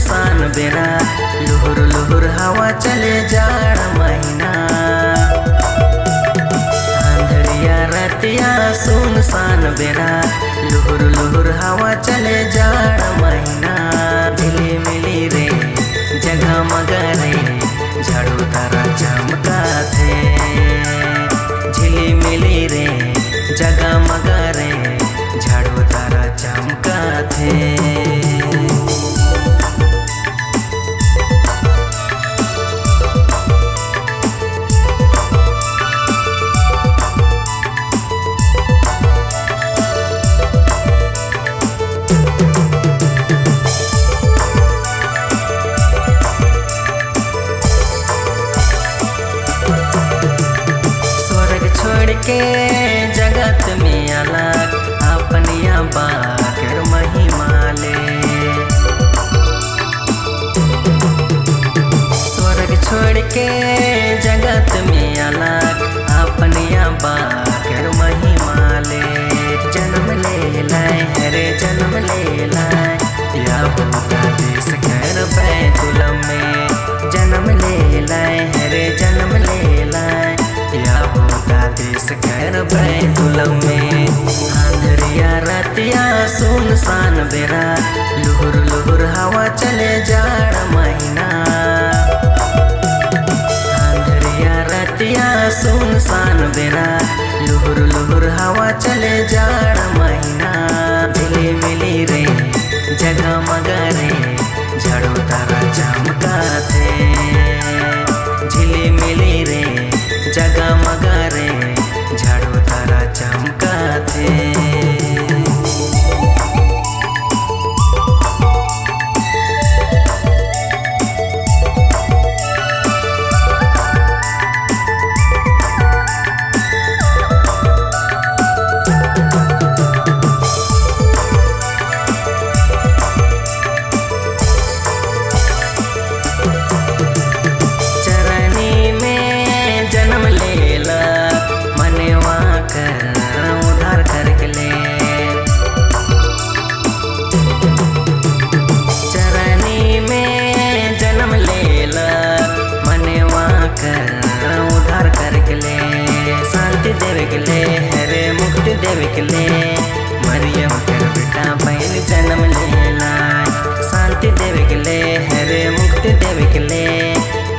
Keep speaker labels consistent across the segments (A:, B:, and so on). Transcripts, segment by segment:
A: सुनसान बेरा लुहुर लुहुर हवा चले जाड़ महीना। अंधरिया रतिया सुनसान बेरा लुहुर लुहुर हवा चले जाड़ महीना। झिली मिली रे जगह मगरे झाड़ू तारा चमका थे। झिली मिली रे जगह मगरे झाड़ू तारा चमका थे। के जगत में अलग अपनिया बाकर महिमा ले। स्वर्ग छोड़ के जगत में अलग अपनिया बाकर महिमा ले। जन्म ले लाए हरे जन्म ले लाए या होगा देश कर बैतुल में। जन्म ले लाए हरे जन्म ले लाए या होगा देश कर बैतुल में। अंधरिया रतिया सुनसान बेरा लुहुर लुहुर हवा चले जाड़ महीना। अंधरिया रतिया सुनसान बेरा लुहुर लुहुर हवा चले जाड़ महीना। झिली मिली रे जगह मगरे झाड़ू तारा चमका थे। झिली मिली रे जगह मगरे झाड़ू तारा चमका थे। उधार करके ले शांति देवे के ले हरे मुक्ति देवे के ले मरियम कर बेटा बहन जन्म ले लाए। शांति देवे के ले हरे मुक्ति देवे के ले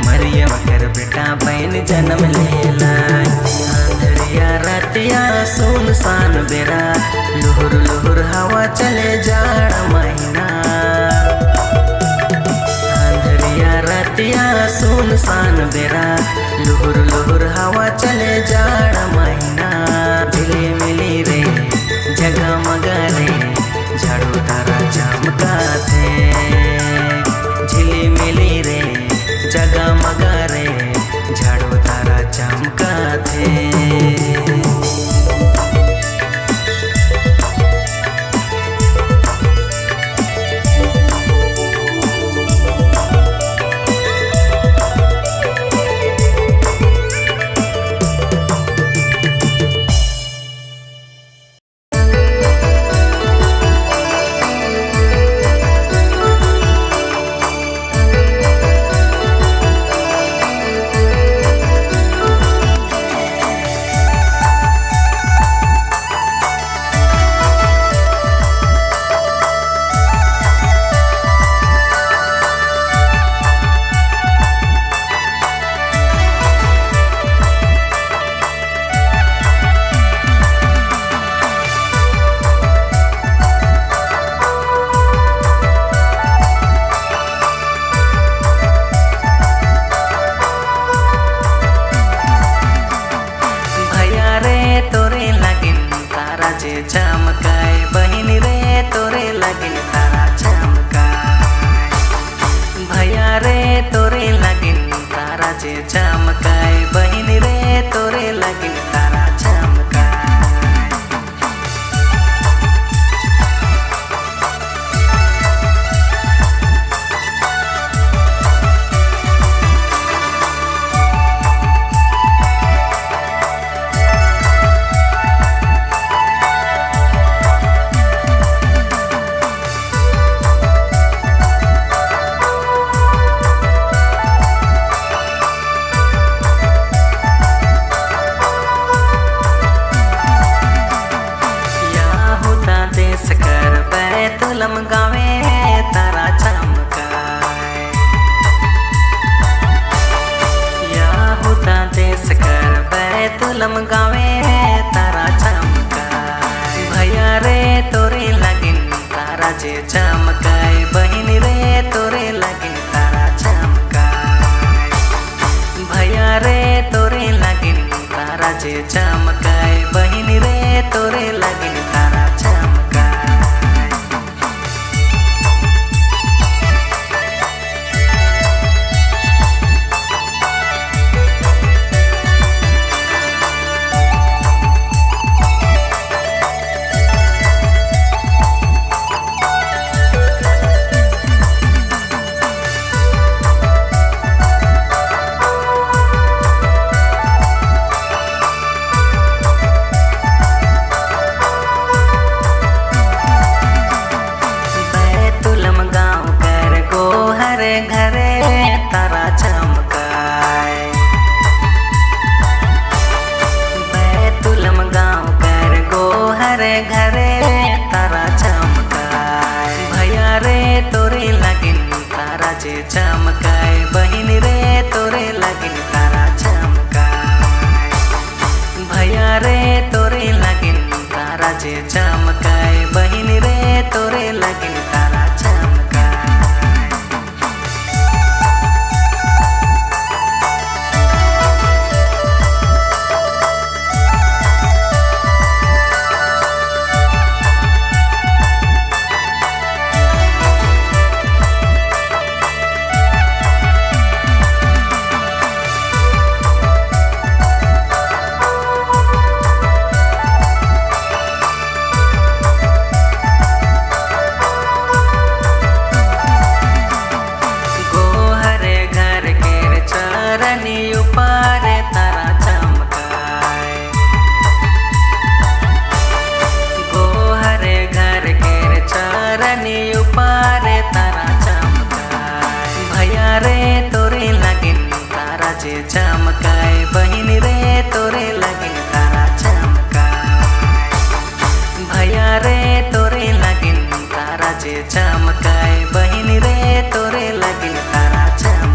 A: मरियम कर बेटा बहन जन्म ले लाए। अंधरिया रतिया सुनसान बेरा लुहुर लुहुर हवा चले जाड़ महीना। रतिया सुनसान बेरा लुहुर लुहुर हवा चले जाड़ महीना। झिली मिली रे जगह मगरे झाड़ू तारा चमका थे। झिली मिली रे जगह मगरे झाड़ू तारा चमका थे। चमकाए बहन रे तोरे लगिन तारा चमकाए। भैया रे तोरे लगिन तारा जे चमकाए बहन रे तोरे लगिन तारा चमकाए। गावे तारा चमकाए। यहूदा देश कर बैतुलम गावे तारा चमकाए। भैया रे तोरे लगिन तारा जे चमकाए। बहिन रे तोरे लगिन तारा चमकाए। भैया रे तोरे लगिन तारा जे चमकाए। बहिन रे तोरे लगिन तारा चमकाए। घरे तारा चमकाए। बैतुलम गाँव कर गोहर घरे तारा चमकाए। भैया रे तोरे लगिन तारा जे चमकाए। बहिन रे तोरे लगिन तारा चमकाए। भैया रे तोरे लगिन तारा जे चमकाए। बहिन रे तोरे लगिन तारा चमकाए। ऊपर तारा चमकाए। गोहर घर के चरनी ऊपर तारा चमकाए। भैया रे तोरे लगिन तारा जे चमकाए। बहिन रे तोरे लगिन तारा चमकाए। भैया रे तोरे लगिन तारा जे चमकाए। बहिन रे तोरे लगिन तारा चमकाए।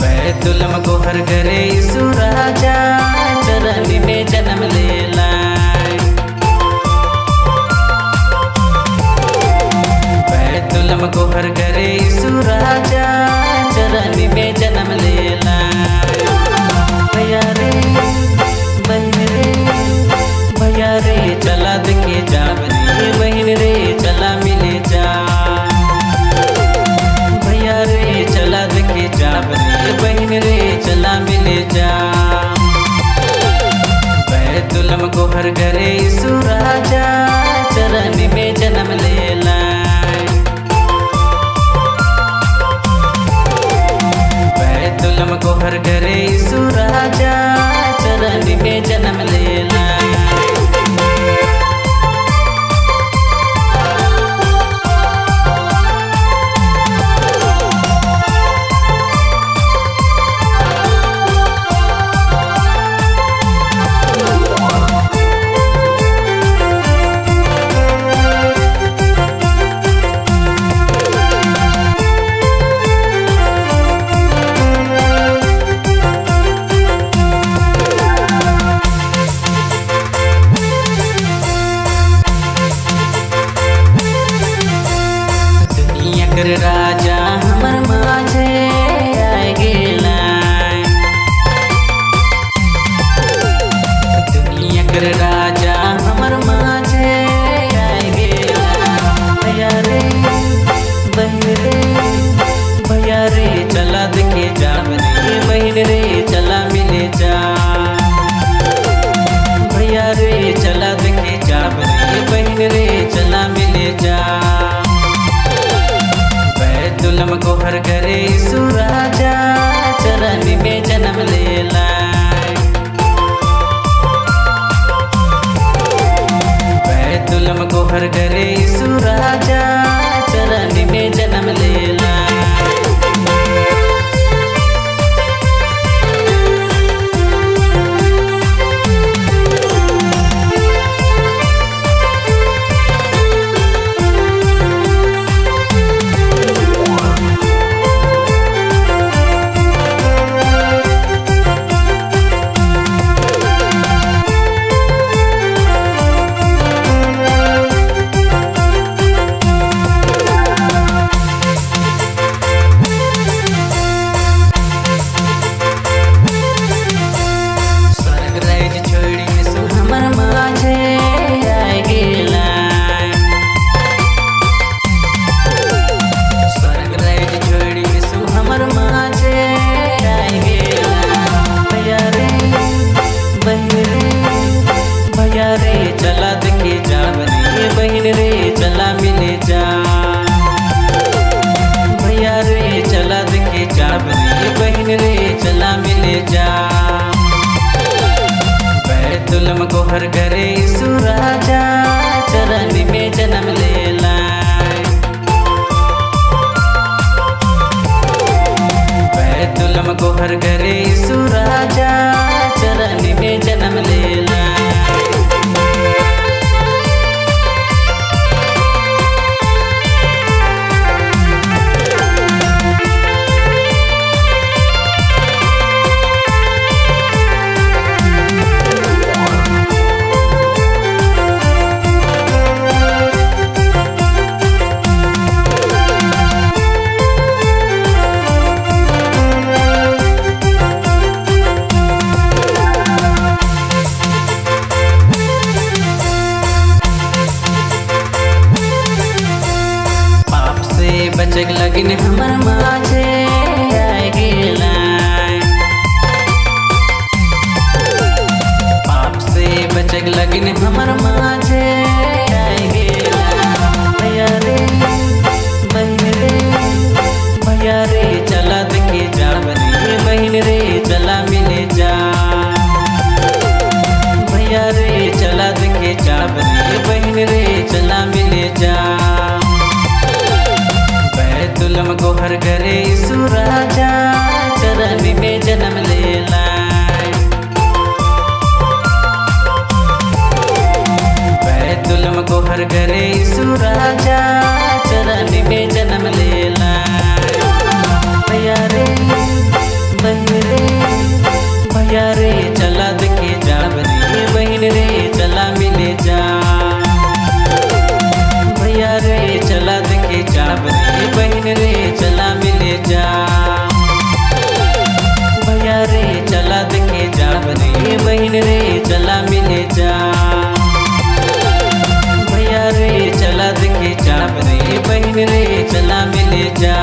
A: बैतुलम गोहर घरे यीशु राजा चरनी में जन्म ले लाए। बैतुलम गोहर घरे यीशु राजा चरनी में जन्म ले लाए। भैया रे बहन रे भैया रे चला देखे जा बनी। बहन रे चला मिले जा। भैया रे चला देखे जा बनी। बहन रे चला मिले जा। बैतुलम गोहर घरे यीशु राजा चरनी में जन्म ले लाए। बैतुलम गोहर घरे यीशु राजा चरनी में जन्म ले लाए। कर राजा हमर माझे आए गेला। भैया रे बहन रे भैया रे चला देखे जाब रे बहन रे चला मिले जा। भैया रे चला देखे जाब रे बहन रे चला मिले जा। बैतुलम को हर करे सुराजा चरण में जन्म लेला। बैतुलम को हर करे सुराजा चरण में जन्म लेला। बैतुलम को हर करे सुराजा चरण में जन्म लेला। बैतुलम को हर करे सुराजा चरण में जन्म लेला। बचक लगिन हमर माझे आए गेला। पाप से बचक लगिन हमर माझे आए गेला। भैया रे बहन रे भैया रे चला देखे जाब रे बहन रे चला मिले जा। भैया रे चला देखे जाब रे बहन रे चला मिले जा। बैतुलम को हर करे सुराजा चरण में जन्म लेला। बैतुलम को हर करे सुराजा चरण में जन्म लेला। भैया रे बहन रे भैया रे चला देखे जाब रे बहन रे चला मिले जा। भैया रे चला देखे जाब रे बहन रे चला मिले जा। भैया रे चला देखे जाब रे बहन रे चला मिले जा। भैया रे चला देखे जाब रे बहन रे चला मिले जा।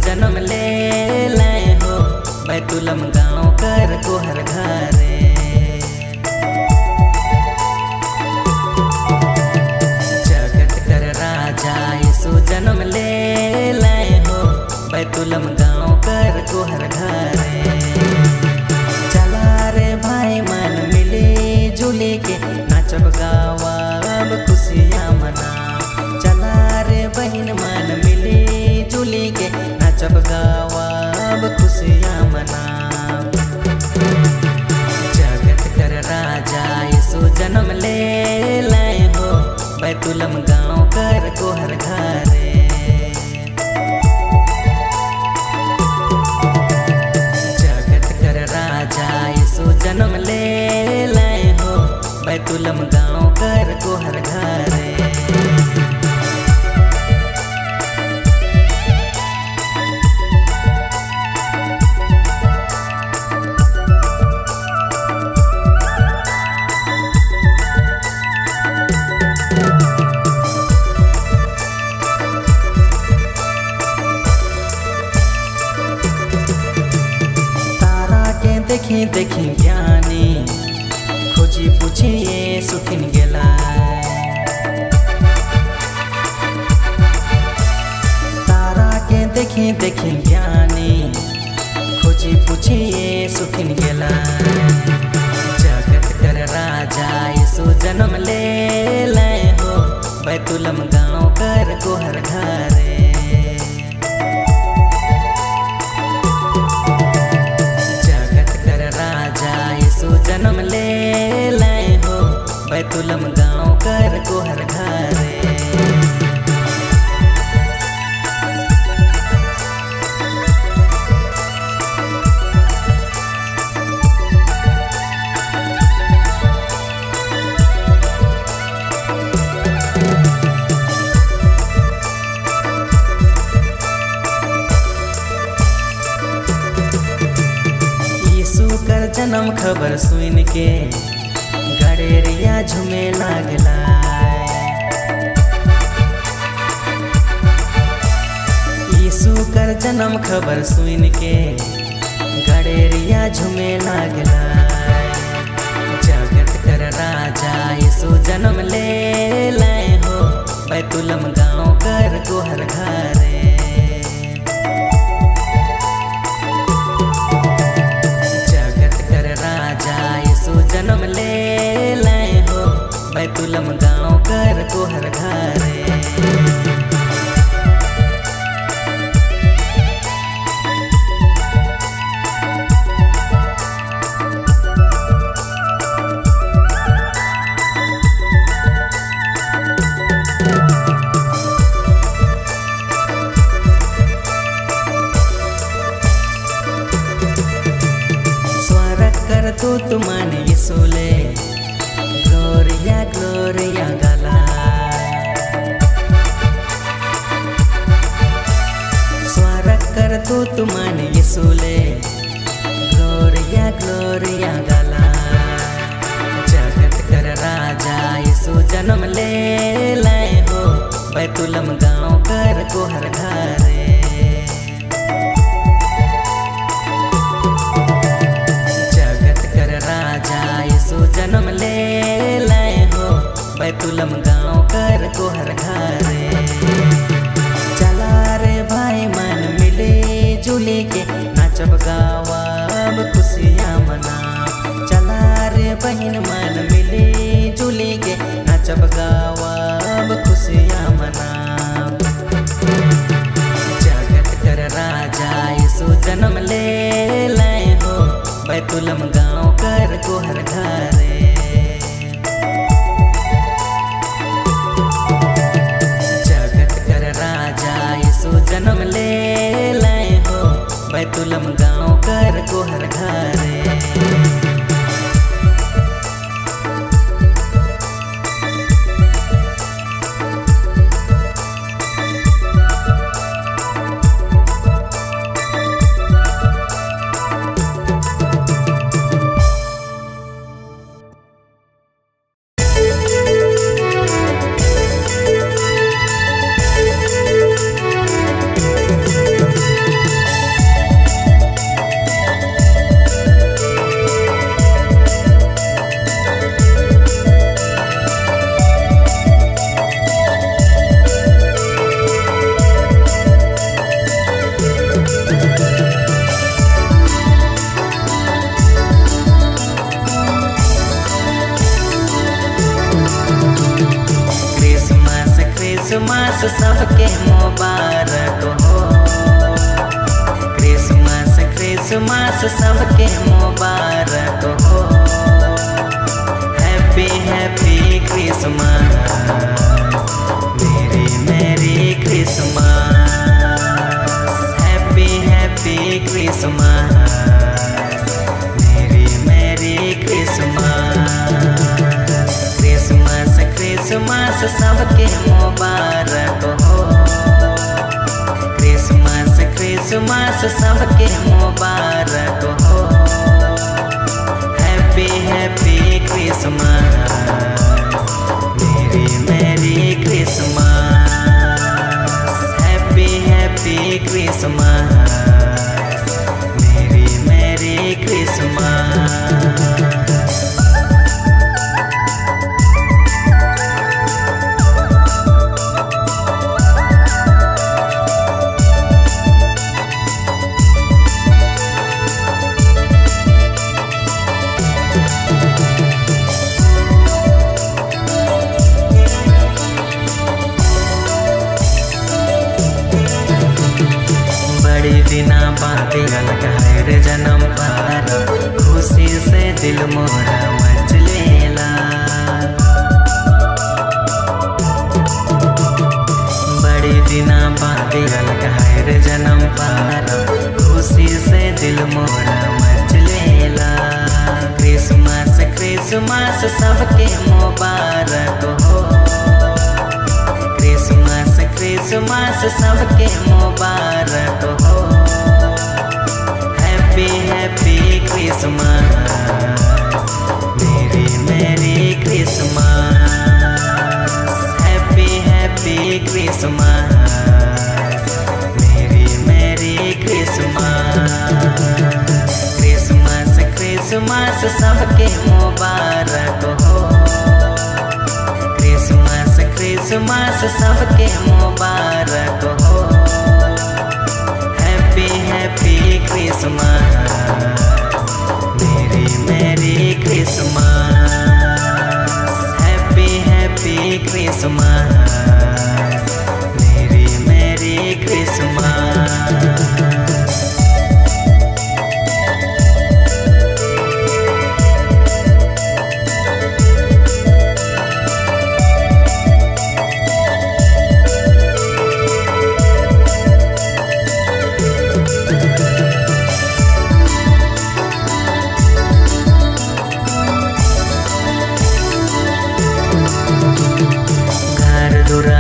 A: जन्म ले लाए हो बैतुलम गाँव कर को हर घरे। जगत कर राजा यीशु जन्म ले लाए हो बैतुलम गाँव कर को हर घरे। जन्म ले लाए हो बैतुलम गाँव कर को हर घरे। देखी देखी ज्ञानी खोजी पूछिए सुखिन गेला। तारा के देखी देखी ज्ञानी खोजी पूछिए सुखिन गेला। जगत कर राजा यीशु जन्म ले लाए हो बैतुलम गाँव कर को हर घरे। जन्म ले लाए हो बैतुलम गाँव कर को हर घरे। जन्म खबर सुन के गड़ेरिया झूमे लागला। यीशु कर जन्म खबर सुन के गड़ेरिया झूमे लागला। जगत कर राजा यीशु जन्म ले लाए हो बैतुलम गाँव कर को हर घरे। जन्म ले लाए हो बैतुलम गाँव कर को हर घरे। तू तुमान यीशुले ग्लोरिया ग्लोरिया गाला। स्वागत कर तू तुमान यीशुले ग्लोरिया ग्लोरिया गाला। जगत कर राजा यीशु जन्म ले लाए हो बैतुलम गाँव कर को हर घरे। जन्म ले लाए हो बैतुलम गाँव कर को हर घरे। चला रे भाई मन मिले जुले के नाचब गावब खुशियाँ मनाब। चला रे बहन मन मिले जुले के नाचब गावब खुशियाँ मनाब। जगत कर राजा यीशु जन्म ले लाए हो बैतुलम गाँव कर को हर घरे। जगत कर राजा यीशु जन्म ले लाए हो बैतुलम गाँव कर को हर घरे। क्रिसमस सबके मुबारक हो। क्रिसमस क्रिसमस सबके मुबारक हो। हैप्पी हैप्पी क्रिसमस मेरी मेरी क्रिसमस। हैप्पी हैप्पी क्रिसमस मेरी मेरी सबके मुबारक हो। क्रिसमस क्रिसमस सबके मुबारक हो। हैप्पी हैप्पी क्रिसमस, मेरी मेरी क्रिसमस। हैप्पी हैप्पी क्रिसमस, मेरी मेरी क्रिसमस। बड़ी दिना बाद अलग है रे जन्म पार, खुशी से दिल मोरा मचलेला। बड़ी दिना बाद अलग है रे जन्म पार, खुशी से दिल मोरा मचलेला। क्रिसमस क्रिसमस सबके मुबारक हो। क्रिसमस क्रिसमस सबके मुबारक हो। हैप्पी हैप्पी क्रिसमस, मेरी मेरी क्रिसमस। हैप्पी हैप्पी क्रिसमस, मेरी मेरी क्रिसमस। क्रिसमस क्रिसमस सबके मुबारक हो। क्रिसमस क्रिसमस सबके मुबारक हो। हैप्पी हैप्पी क्रिसमस, मेरी मेरी क्रिसमस। हैप्पी हैप्पी क्रिसमस, मेरी मेरी क्रिसमस।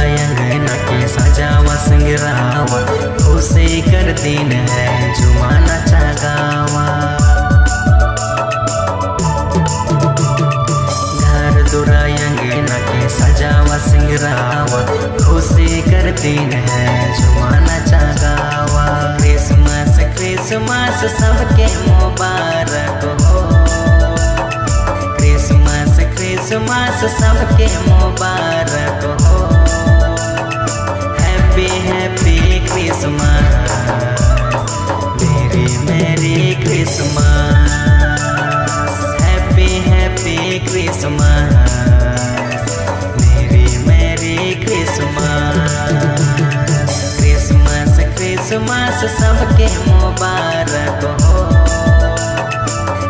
A: अंगना के सजावा संगरावा, खुशी कर दिन है जुमाना चागावा। घर दुरा अंगना के सजावा संगरावा, खुशी कर दिन है जुमाना चागावा। क्रिसमस क्रिसमस सबके मुबारक हो। क्रिसमस क्रिसमस सबके मुबारक हो। हैप्पी हैप्पी क्रिसमस, मेरी मेरी क्रिसमस। हैप्पी हैप्पी क्रिसमस, मेरी मेरी क्रिसमस। क्रिसमस क्रिसमस सबके मुबारक हो।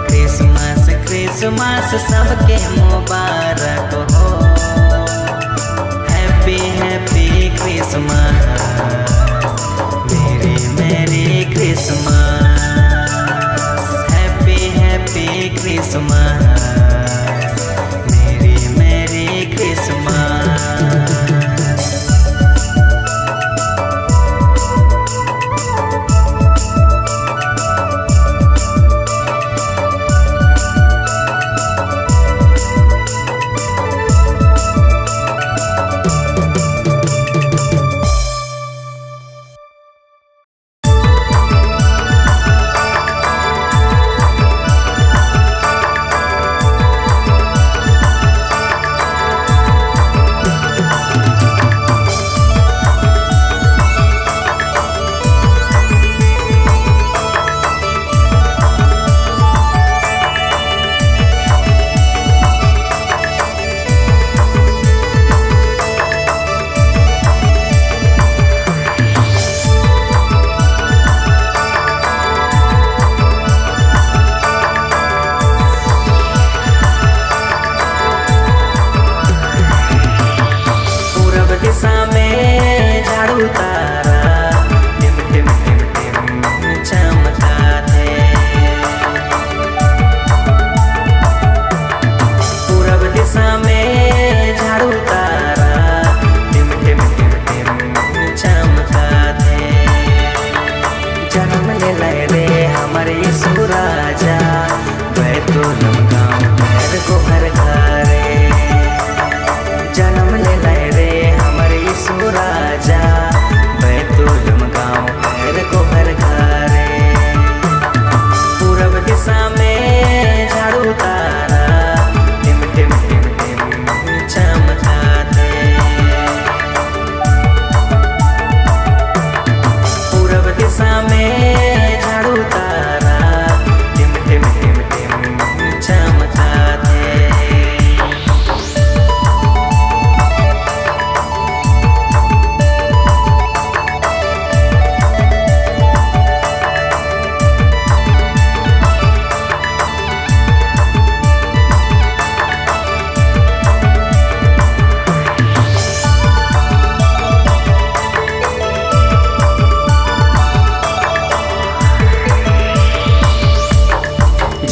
A: क्रिसमस क्रिसमस सबके मुबारक हो। हैप्पी हैप्पी क्रिसमस, मेरी मेरी क्रिसमस। हैप्पी हैप्पी क्रिसमस, मेरी मेरी क्रिसमस। दिशा में झाड़ू तारा टिम टिम टिम टिम चमकाते। पूरब दिशा में झाड़ू तारा टिम टिम टिम टिम चमकाते।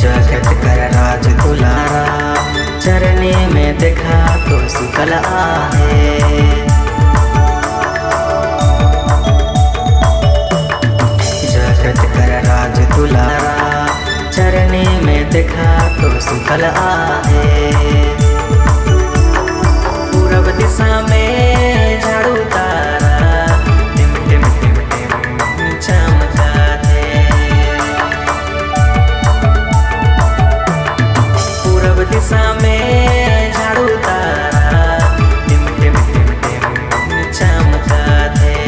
A: जगत कर राज दुलारा चरने में देखा तो सुतल आहे। जगत कर राज दुलारा चरने में देखा तो सुतल आहे। पूरब दिशा में झाड़ू तारा टिम टिम टिम टिम चमकाते। पूरब दिशा में झाड़ू तारा टिम टिम टिम टिम चमकाते।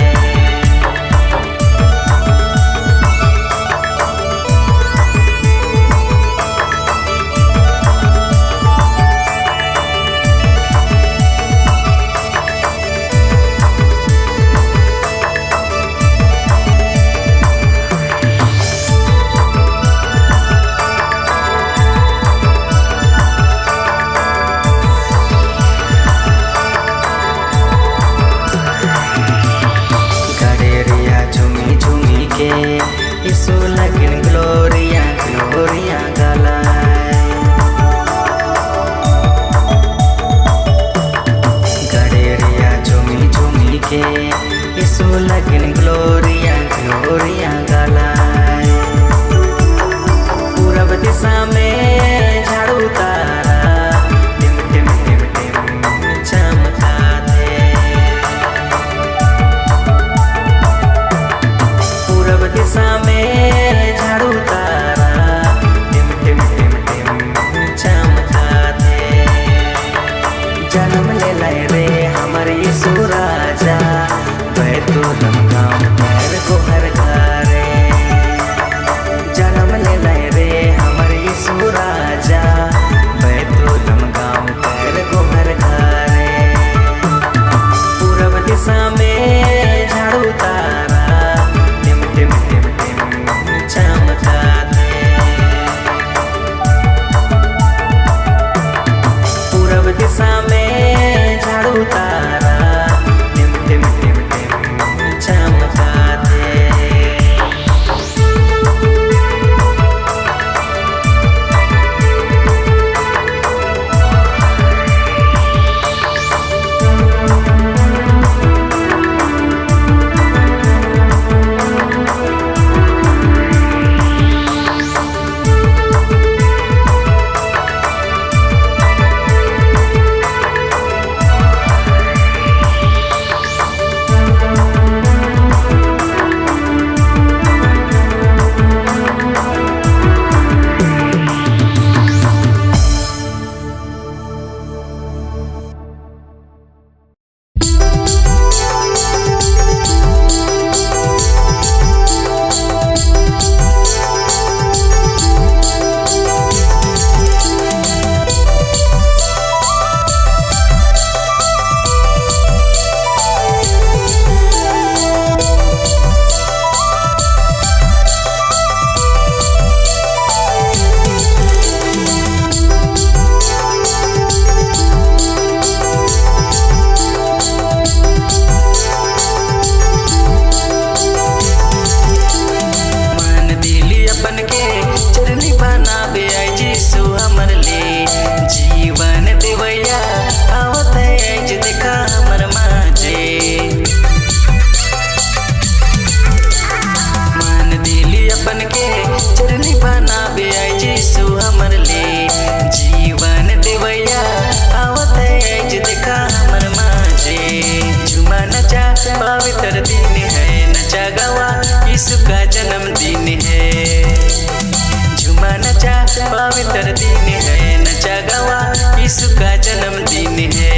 A: पवित्र दिन है, नचा गावा यीशु का जन्मदिन है।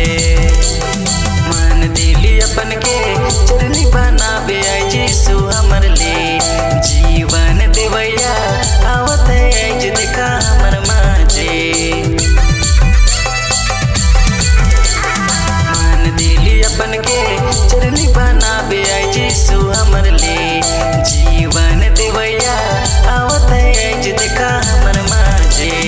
A: मान दिली अपन के चरनी बनावे आज यीशु हमर ले, जीवन देवैया आवत है आज देखा हमर माजे। मान दिली अपन के चरनी बनावे आज यीशु हमर ले, जीवन देवैया आवत है आज देखा हमर माजे।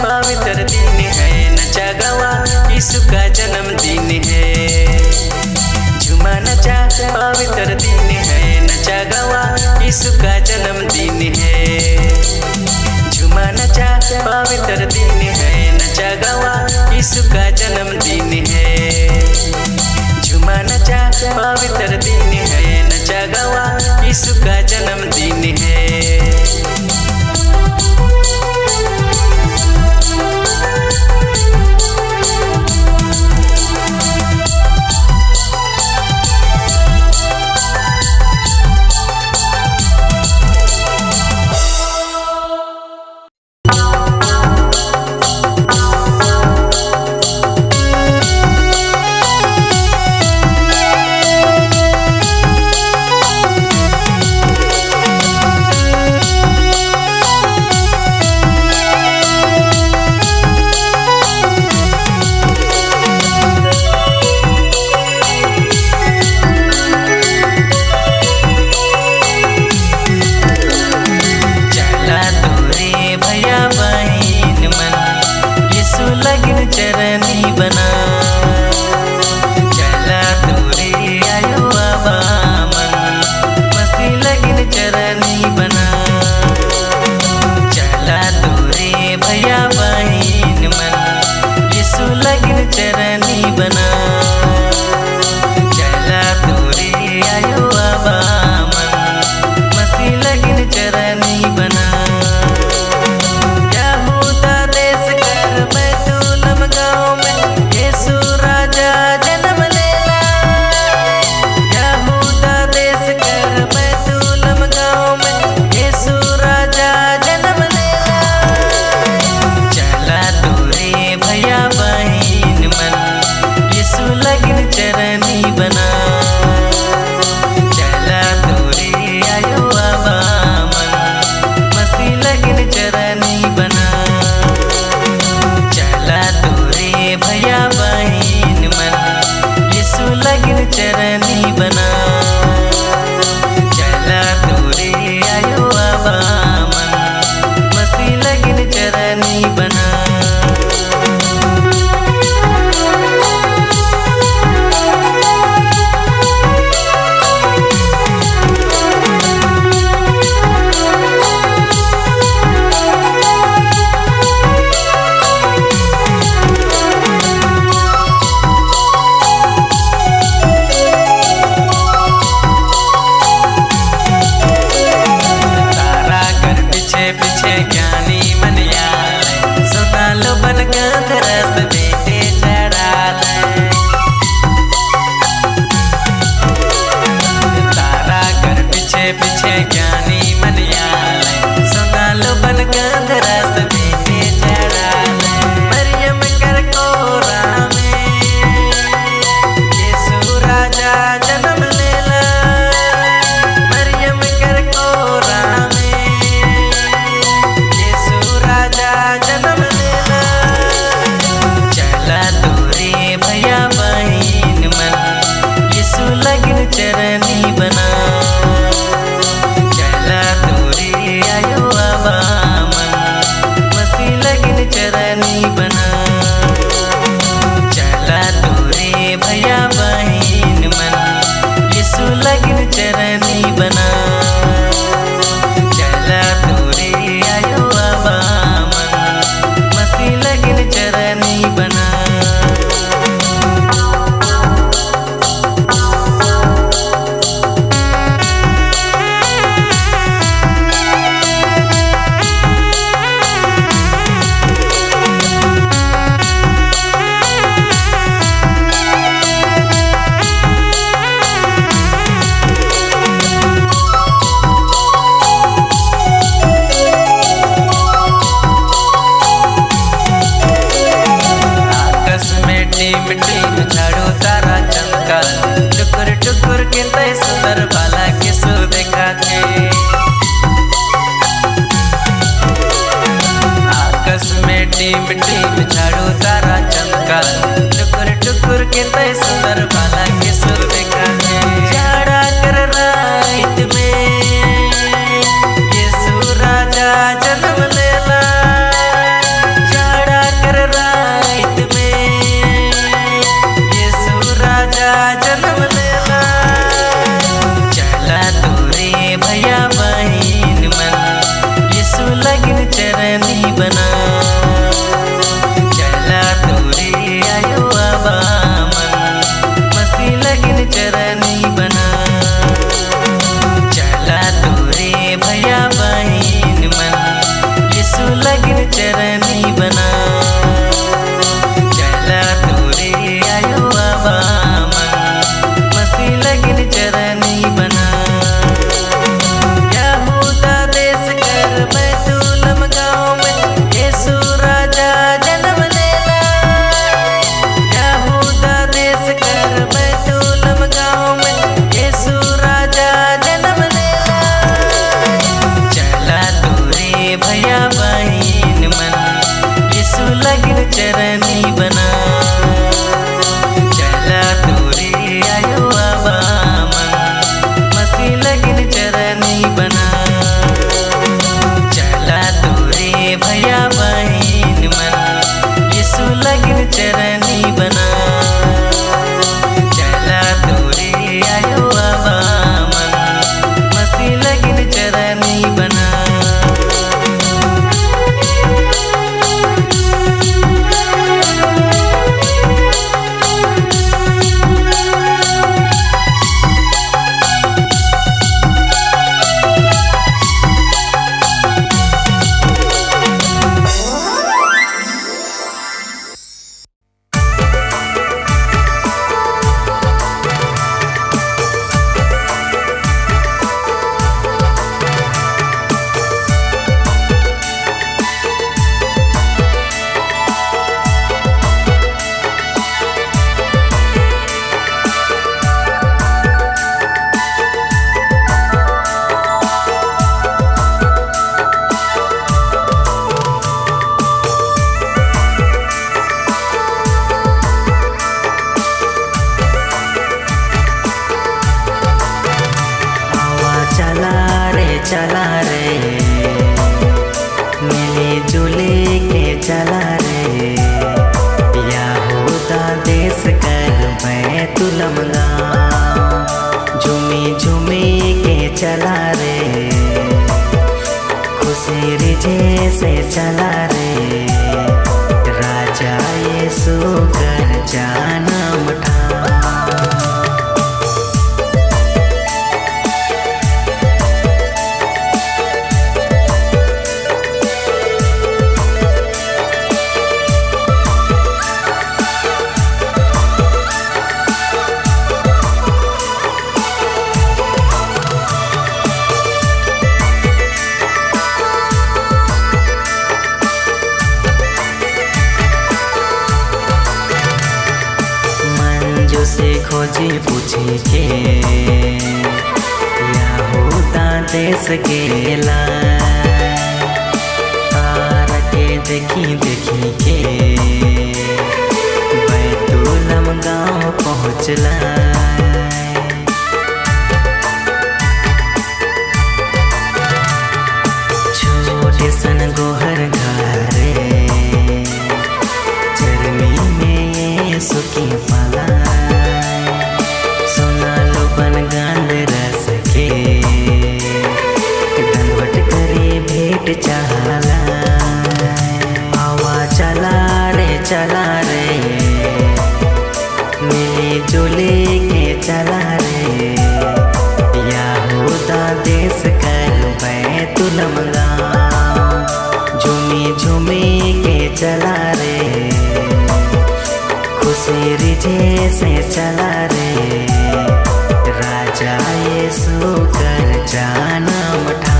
A: पवित्र दिन है, नचा गावा यीशु का जन्मदिन है। झूमा नचा पवित्र दिन है, नचा गावा यीशु का जन्मदिन है। झूमा नचा पवित्र दिन है, नचा गावा यीशु का जन्मदिन है। झूमा नचा पवित्र दिन है, नचा गावा यीशु का जन्मदिन है। बना चला तोरे आयो आवा मन मसी लगिन चरनी बना चला रे, मिली जुली के चला रे। यहूदा देश कर बैतुलम गाँव, झूमी झूमी के चला रे, खुशी रिझे से चला रे। राजा यीशु कर जन्म था। से खोजी पूछी के यहूदा देश के तार के देखी देखी के बैतुलम गाँव पहुँचला। छोटे सन गोहर घरे चरनी में यीशु की पाला। चला आवा चला रे, मिली जुली के चला रे। यहूदा देश कर बैतुलम गाँव, झूमी झूमी के चला रे, खुशी रिझे से चला रे। राजा यीशु कर जन्म था।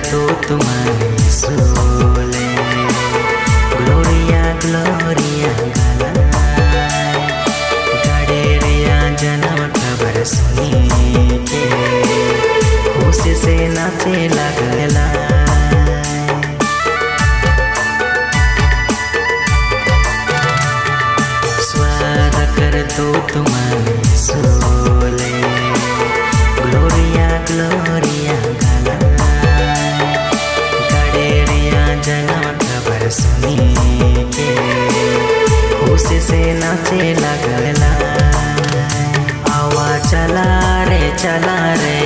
A: तो तुम्हारी सोले ग्लोरिया ग्लोरिया गालाय। गडेरिया जन्म खबर सुनी के खुशी से नाचे लगला। स्वर कर दो तुम्हारी सोले ग्लोरिया ग्लोरिया गालाय। जन्म खबर सुनी के खुशी से नाचे लगला। आवा चला रे,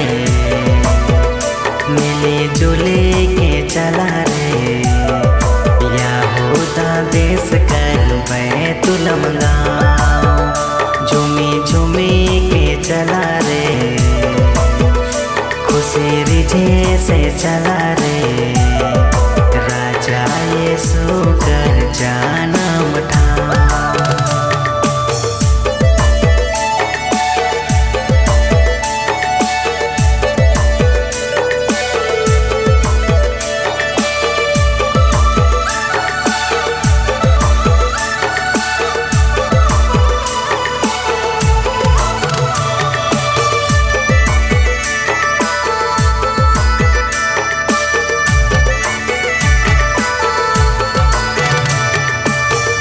A: मिली जुली के चला रे। यहूदा देश कर बैतुलम गाँव, झूमी झूमी के चला रे, खुशी रिझे से चला रे। राजा यीशु कर जन्म था।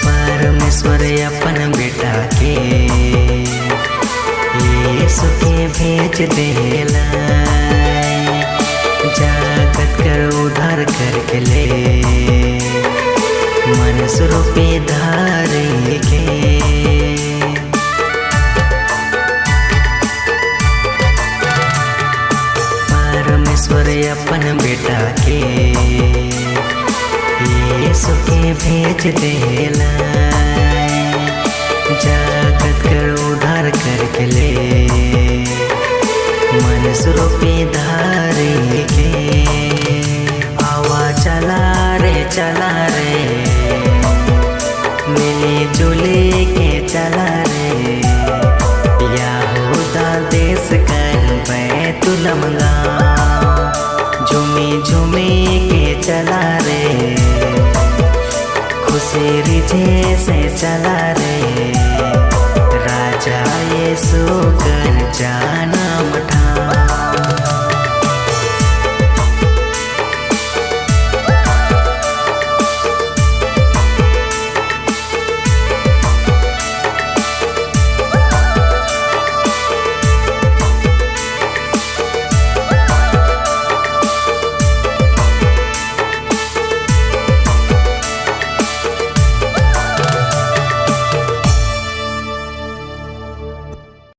A: परमेश्वर अपन बेटा के यीशु के भेज देला। जगत कर उद्धार करके ले मनुष्य रूपी धारे के। परमेश्वर अपन बेटा के यीशु के भेज देला। जगत कर उद्धार करके ले मनुष्य रूपी धारे के। आवा चला रे, मिली जुली के चला रे। यहूदा देश कर बैतुलम गाँव, तेजे से चला रे राजा यीशु कर जान